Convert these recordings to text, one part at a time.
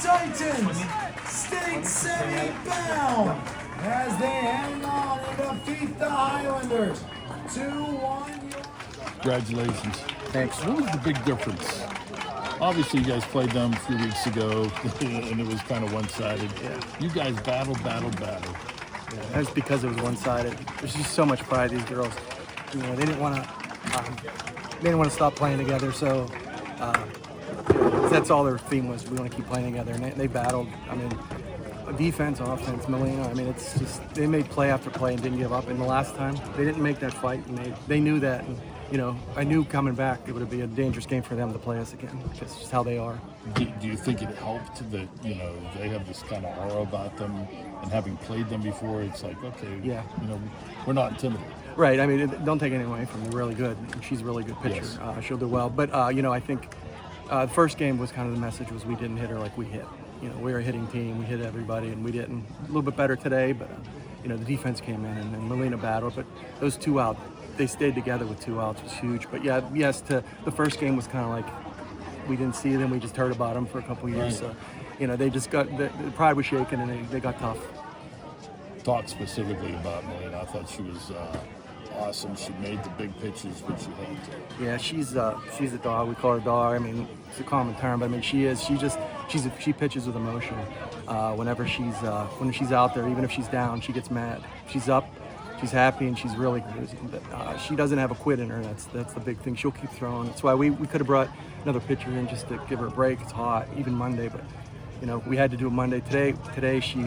Titans state semi-bound as they hang on and defeat the Highlanders 2-1. Congratulations. Thanks. What was the big difference? Obviously, you guys played them a few weeks ago, and it was kind of one-sided. Yeah. You guys battled. Yeah, that's because it was one-sided. There's just so much pride. These girls, you know, they didn't want to stop playing together. So that's all their theme was. We want to keep playing together, and they battled. I mean, defense, offense, Melina. I mean, it's just they made play after play and didn't give up. And the last time, they didn't make that fight, and they knew that. And, you know, I knew coming back it would be a dangerous game for them to play us again. It's just how they are. Do you think it helped that, you know, they have this kind of aura about them, and having played them before, it's like, okay, yeah, you know, we're not intimidated. Right. I mean, don't take anything away from her. Really good. She's a really good pitcher. Yes. She'll do well. But you know, I think the first game was kind of the message was we didn't hit her like we hit. You know, we were a hitting team. We hit everybody, and we didn't. A little bit better today, but you know, the defense came in and Melina battled. But those 2 out, they stayed together with 2 outs was huge. But yeah, yes, the first game was kind of like we didn't see them. We just heard about them for a couple of years. Right. So, you know, they just got the pride was shaken and they got tough. Talk specifically about Melina. I thought she was awesome. She made the big pitches when she had to. Yeah, she's a dog. We call her a dog. I mean, it's a common term, but I mean, she pitches with emotion. Whenever when she's out there, even if she's down, she gets mad. If she's up, she's happy, and she's really good. She doesn't have a quit in her. That's the big thing. She'll keep throwing. That's why we could have brought another pitcher in just to give her a break. It's hot, even Monday, but you know, we had to do it Monday. Today she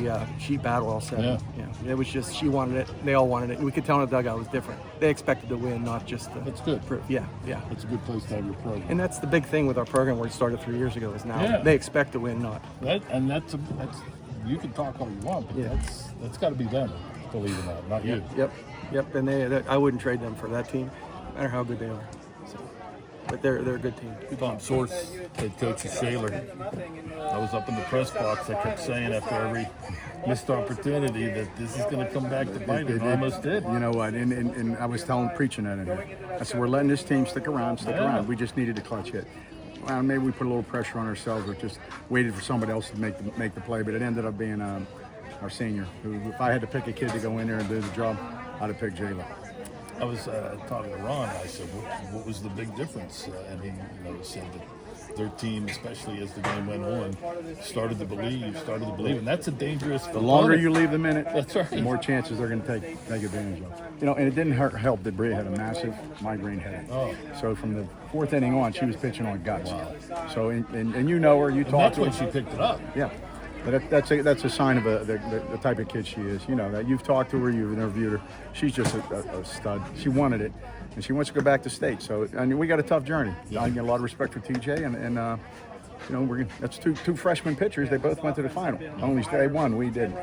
battled all 7. Yeah, it was just she wanted it. They all wanted it. And we could tell in the dugout it was different. They expected to win, not just to. That's good. Yeah. It's a good place to have your program. And that's the big thing with our program where it started 3 years ago is now they expect to win, not. That's you can talk all you want, but that's got to be them, believe it or not you. Yep. And I wouldn't trade them for that team, no matter how good they are. So, but they're a good team. Tom Sorce, head coach of Shaler. I was up in the press box. I kept saying after every missed opportunity that this is going to come back to bite. It almost did. You know what? And I was preaching that in here. I said, we're letting this team stick around. We just needed a clutch hit. Well, maybe we put a little pressure on ourselves or just waited for somebody else to make the play. But it ended up being our senior, who, if I had to pick a kid to go in there and do the job, I'd have picked Jayla. I was talking to Ron. I said, what was the big difference? And he said that their team, especially as the game went on, started to believe. And that's a dangerous The longer you leave them in it, that's right. the more chances they're going to take advantage of. You know, and it didn't help that Bria had a massive migraine headache. Oh. So from the 4th inning on, she was pitching on guts. Wow. So, and you know her, you talk to her. That's when she picked it up. Yeah. But that's a sign of the type of kid she is. You know, that you've talked to her, you've interviewed her. She's just a stud. She wanted it, and she wants to go back to state. So, I mean, we got a tough journey. Yeah. I get a lot of respect for TJ, and you know, that's two freshman pitchers. They both went to the final. Only they won, we didn't.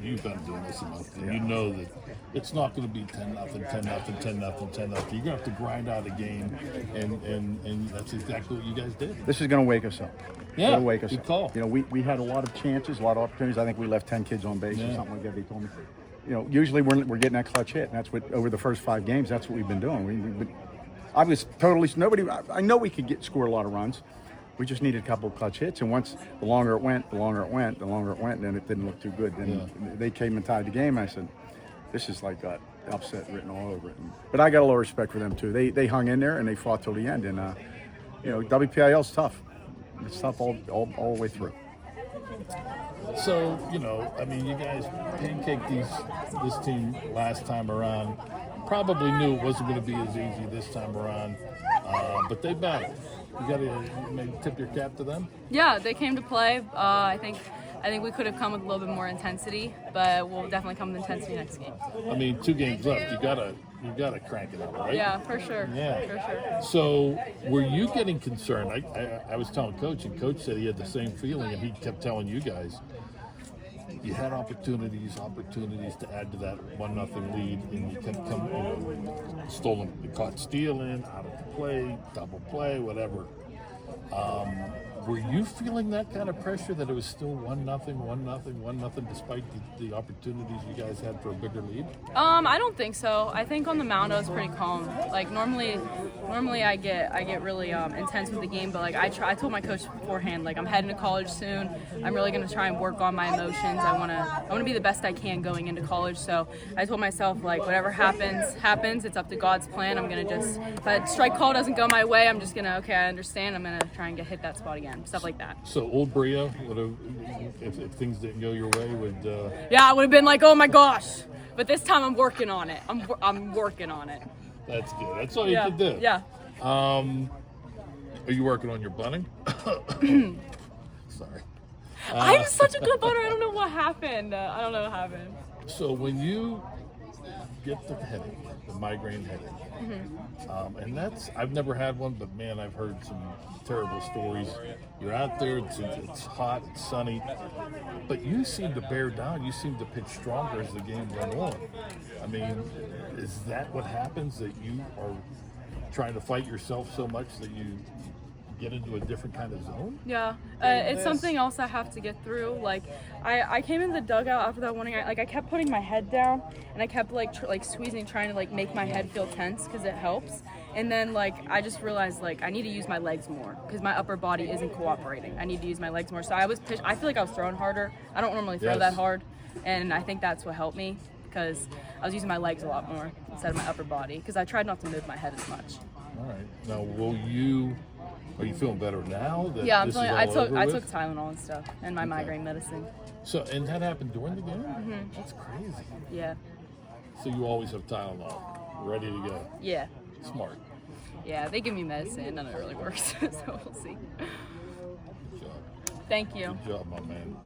You've been doing this enough. And you know that it's not going to be 10-0, 10-0, 10-0, 10-0. You're going to have to grind out a game, and that's exactly what you guys did. This is going to wake us up. Yeah, it'll wake us good up. call. You know, we had a lot of chances, a lot of opportunities. I think we left 10 kids on base or something like that. They told me. You know, usually we're getting that clutch hit, and that's what over the first 5 games. That's what we've been doing. I was totally nobody. I know we could score a lot of runs. We just needed a couple of clutch hits, and once the longer it went, then it didn't look too good. Then they came and tied the game. And I said, "This is like got upset written all over it." But I got a little respect for them too. They hung in there and they fought till the end. And you know, WPIL's tough. It's tough all the way through. So, you know, I mean, you guys pancaked this team last time around. Probably knew it wasn't going to be as easy this time around, but they battled. You got to maybe tip your cap to them. Yeah, they came to play. I think we could have come with a little bit more intensity, but we'll definitely come with intensity next game. I mean, 2 games left. You gotta crank it up, right? Yeah, for sure. Yeah, for sure. So, were you getting concerned? I was telling Coach, and Coach said he had the same feeling, and he kept telling you guys. You had opportunities to add to that 1-0 lead, and you kept coming, caught stealing, out of the play, double play, whatever. Were you feeling that kind of pressure that it was still 1-0, 1-0, despite the opportunities you guys had for a bigger lead? I don't think so. I think on the mound I was pretty calm. Like normally I get really intense with the game, but like I told my coach beforehand, like I'm heading to college soon. I'm really gonna try and work on my emotions. I wanna be the best I can going into college. So I told myself, like, whatever happens. It's up to God's plan. I'm gonna just, if a strike call doesn't go my way, I'm just gonna, okay, I understand. I'm gonna try and hit that spot again. Stuff like that. So old Bria would have, if things didn't go your way, would. Yeah, I would have been like, oh my gosh. But this time I'm working on it. I'm working on it. That's good. That's all you can do. Yeah. Are you working on your bunting? Sorry. I'm such a good bunter. I don't know what happened. So when you get the headache, the migraine headache, and I've never had one, but man, I've heard some terrible stories. You're out there, it's hot, it's sunny, but you seem to bear down. You seem to pitch stronger as the game went on. I mean, is that what happens, that you are trying to fight yourself so much that you get into a different kind of zone? Yeah, it's something else I have to get through. Like, I came in the dugout after that one. I kept putting my head down, and I kept like squeezing, trying to like make my head feel tense because it helps. And then like I just realized like I need to use my legs more because my upper body isn't cooperating. I need to use my legs more. So I feel like I was throwing harder. I don't normally throw that hard, and I think that's what helped me because I was using my legs a lot more instead of my upper body because I tried not to move my head as much. All right. Now, are you feeling better now? Yeah, I'm feeling. I took Tylenol and stuff and my migraine medicine. So, and that happened during the game? Mm-hmm. That's crazy. Yeah. So you always have Tylenol ready to go. Yeah. Smart. Yeah, they give me medicine, none of it really works, so we'll see. Good job. Thank you. Good job, my man.